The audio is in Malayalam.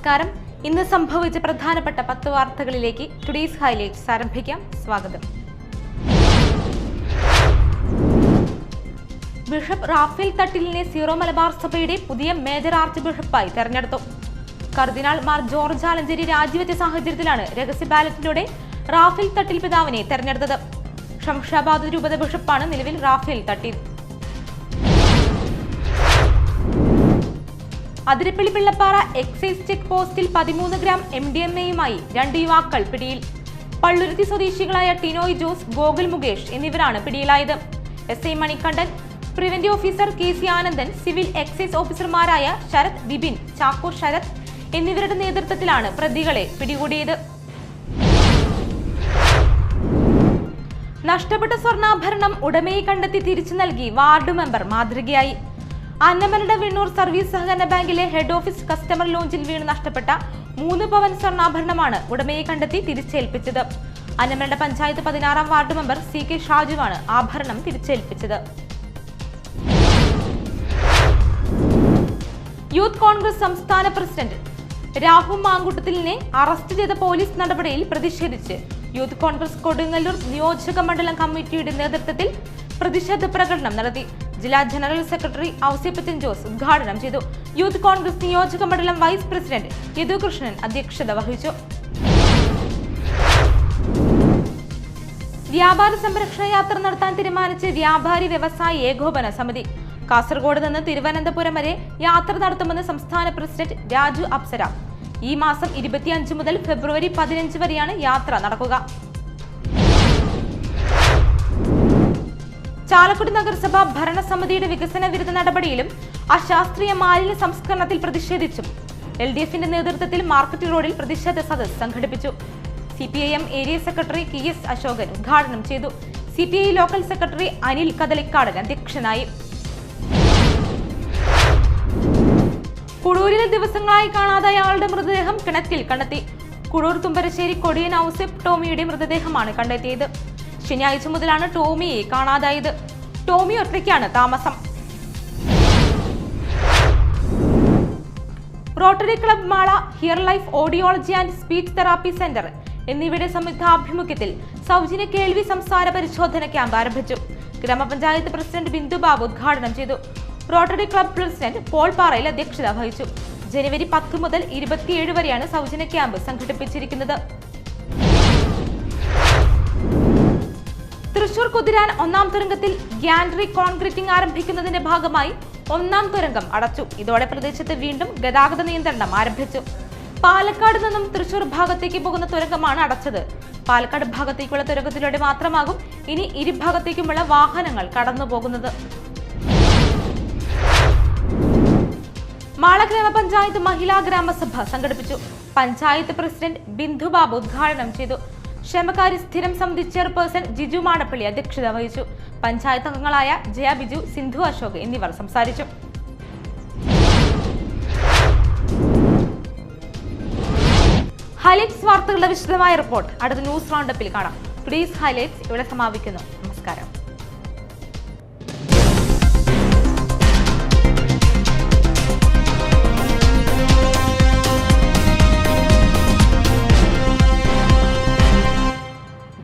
നമസ്കാരം. ഇന്ന് സംഭവിച്ച പ്രധാനപ്പെട്ട 10 വാർത്തകളിലേക്ക് ടുഡേസ് ഹൈലൈറ്റ്സ് ആരംഭിക്കാം. സ്വാഗതം. ബിഷപ്പ് റാഫേൽ തട്ടിലിനെ സീറോ മലബാർ സഭയുടെ പുതിയ മേജർ ആർച്ച് ബിഷപ്പായി തെരഞ്ഞെടുത്തു. കർദിനാൾ മാർ ജോർജ് ആലഞ്ചേരി രാജിവെച്ച സാഹചര്യത്തിലാണ് രഹസ്യ ബാലറ്റിലൂടെ റാഫേൽ തട്ടിൽ പിതാവിനെ തെരഞ്ഞെടുത്തത്. ശംഷാബാദ് രൂപത ബിഷപ്പാണ് നിലവിൽ റാഫേൽ തട്ടിൽ. അതിരപ്പള്ളി പിള്ളപ്പാറ എക്സൈസ് ചെക്ക് പോസ്റ്റിൽ 13 ഗ്രാം MDMA-യുമായി 2 യുവാക്കൾ പിടിയിൽ. പള്ളുരുത്തി സ്വദേശികളായ ടിനോയ് ജോസ്, ഗോകുൽ മുകേഷ് എന്നിവരാണ് പിടിയിലായത്. SI Manikandan, preventive officer KC Anandan, civil excise ഓഫീസർമാരായ ശരത്, ബിപിൻ, ചാക്കോ ശരത് എന്നിവരുടെ നേതൃത്വത്തിലാണ് പ്രതികളെ പിടികൂടിയത്. നഷ്ടപ്പെട്ട സ്വർണ്ണാഭരണം ഉടമയെ കണ്ടെത്തി തിരിച്ചു നൽകി വാർഡ് മെമ്പർ മാതൃകയായി. അന്നമനട വെണ്ണൂർ സർവീസ് സഹകരണ ബാങ്കിലെ ഹെഡ് ഓഫീസ് കസ്റ്റമർ ലോഞ്ചിൽ വീണ് നഷ്ടപ്പെട്ട 3 പവൻ സ്വർണ്ണാഭരണമാണ് ഉടമയെ കണ്ടെത്തി തിരിച്ചേൽപ്പിച്ചത്. അന്നമനട പഞ്ചായത്ത് 16-ാം വാർഡ് മെമ്പർ CK ഷാജുവാണ് ആഭരണം തിരിച്ചേൽപ്പിച്ചത്. യൂത്ത് കോൺഗ്രസ് സംസ്ഥാന പ്രസിഡന്റ് രാഹുൽ മാങ്കുട്ടത്തിലിനെ അറസ്റ്റ് ചെയ്ത പോലീസ് നടപടിയിൽ പ്രതിഷേധിച്ച് യൂത്ത് കോൺഗ്രസ് കൊടുങ്ങല്ലൂർ നിയോജക മണ്ഡലം കമ്മിറ്റിയുടെ നേതൃത്വത്തിൽ പ്രതിഷേധ പ്രകടനം നടത്തി. ജില്ലാ ജനറൽ സെക്രട്ടറി ഔസേപ്പച്ചൻ ജോസ് ഉദ്ഘാടനം ചെയ്തു. യൂത്ത് കോൺഗ്രസ് നിയോജക മണ്ഡലം വൈസ് പ്രസിഡന്റ് യദുകൃഷ്ണൻ അധ്യക്ഷത വഹിച്ചു. വ്യാപാര സംരക്ഷണ യാത്ര നടത്താൻ തീരുമാനിച്ച് വ്യാപാരി വ്യവസായി ഏകോപന സമിതി. കാസർഗോഡ് നിന്ന് തിരുവനന്തപുരം വരെ യാത്ര നടത്തുമെന്ന് സംസ്ഥാന പ്രസിഡന്റ് രാജു അപ്സര. ഈ മാസം 25 മുതൽ ഫെബ്രുവരി 15 വരെയാണ് യാത്ര നടക്കുക. ചാലക്കുടി നഗരസഭ ഭരണസമിതിയുടെ വികസന വിരുദ്ധ നടപടിയിലും അശാസ്ത്രീയ മാലിന്യ സംസ്കരണത്തിൽ പ്രതിഷേധിച്ചും LDF-ന്റെ നേതൃത്വത്തിൽ മാർക്കറ്റ് റോഡിൽ പ്രതിഷേധ സദസ്സ് സംഘടിപ്പിച്ചു. CPIM area secretary KS Ashokan ഉദ്ഘാടനം ചെയ്തു. CPI local secretary Anil Kadalikkadan അധ്യക്ഷനായി. കുടൂരിൽ ദിവസങ്ങളായി കാണാതായ ആളുടെ മൃതദേഹം കിണറ്റിൽ കണ്ടെത്തി. കുടൂർ തുമ്പരശ്ശേരി കൊടിയൻ ഔസേപ്പ് ടോമിയുടെ മൃതദേഹമാണ് കണ്ടെത്തിയത്. ശനിയാഴ്ച മുതലാണ് ടോമിയെ കാണാതായത്. ടോമി ഒറ്റയ്ക്കാണ് താമസം. Rotary club Mala, here life audiology and speech therapy centre എന്നിവയുടെ സംയുക്താഭിമുഖ്യത്തിൽ സൗജന്യ കേൾവി സംസാര പരിശോധന ക്യാമ്പ് ആരംഭിച്ചു. ഗ്രാമപഞ്ചായത്ത് പ്രസിഡന്റ് ബിന്ദു ബാബു ഉദ്ഘാടനം ചെയ്തു. റോട്ടറി ക്ലബ് പ്രസിഡന്റ് പോൾ പാറയിൽ അധ്യക്ഷത വഹിച്ചു. ജനുവരി 10 മുതൽ 27 വരെയാണ് സൗജന്യ ക്യാമ്പ് സംഘടിപ്പിച്ചിരിക്കുന്നത്. തൃശൂർ കുതിരാൻ 1-ാം തുരങ്കത്തിൽ ഗ്യാൻട്രി കോൺക്രീറ്റിംഗ് ആരംഭിക്കുന്നതിന്റെ ഭാഗമായി 1-ാം തുരങ്കം അടച്ചു. ഇതോടെ പ്രദേശത്ത് വീണ്ടും ഗതാഗത നിയന്ത്രണം ആരംഭിച്ചു. പാലക്കാട് നിന്നും തൃശൂർ ഭാഗത്തേക്ക് പോകുന്ന തുരങ്കമാണ് അടച്ചത്. പാലക്കാട് ഭാഗത്തേക്കുള്ള തുരങ്കത്തിലൂടെ മാത്രമാകും ഇനി ഇരുഭാഗത്തേക്കുമുള്ള വാഹനങ്ങൾ കടന്നു പോകുന്നത്. മാള ഗ്രാമപഞ്ചായത്ത് മഹിളാ ഗ്രാമസഭ സംഘടിപ്പിച്ചു. പഞ്ചായത്ത് പ്രസിഡന്റ് ബിന്ദു ബാബു ഉദ്ഘാടനം ചെയ്തു. ക്ഷേമകാര്യ സ്ഥിരം സമിതി ചെയർപേഴ്സൺ ജിജു മാടപ്പള്ളി അധ്യക്ഷത വഹിച്ചു. പഞ്ചായത്ത് അംഗങ്ങളായ ജയ ബിജു, സിന്ധു അശോക് എന്നിവർ സംസാരിച്ചു. ഹൈലൈറ്റ്സ് വാർത്തകളുടെ വിശദമായ റിപ്പോർട്ട് അടുത്ത ന്യൂസ് റൗണ്ടപ്പിൽ കാണാം. ടുഡേസ് ഹൈലൈറ്റ്സ് ഇവിടെ സമാപിക്കുന്നു. നമസ്കാരം.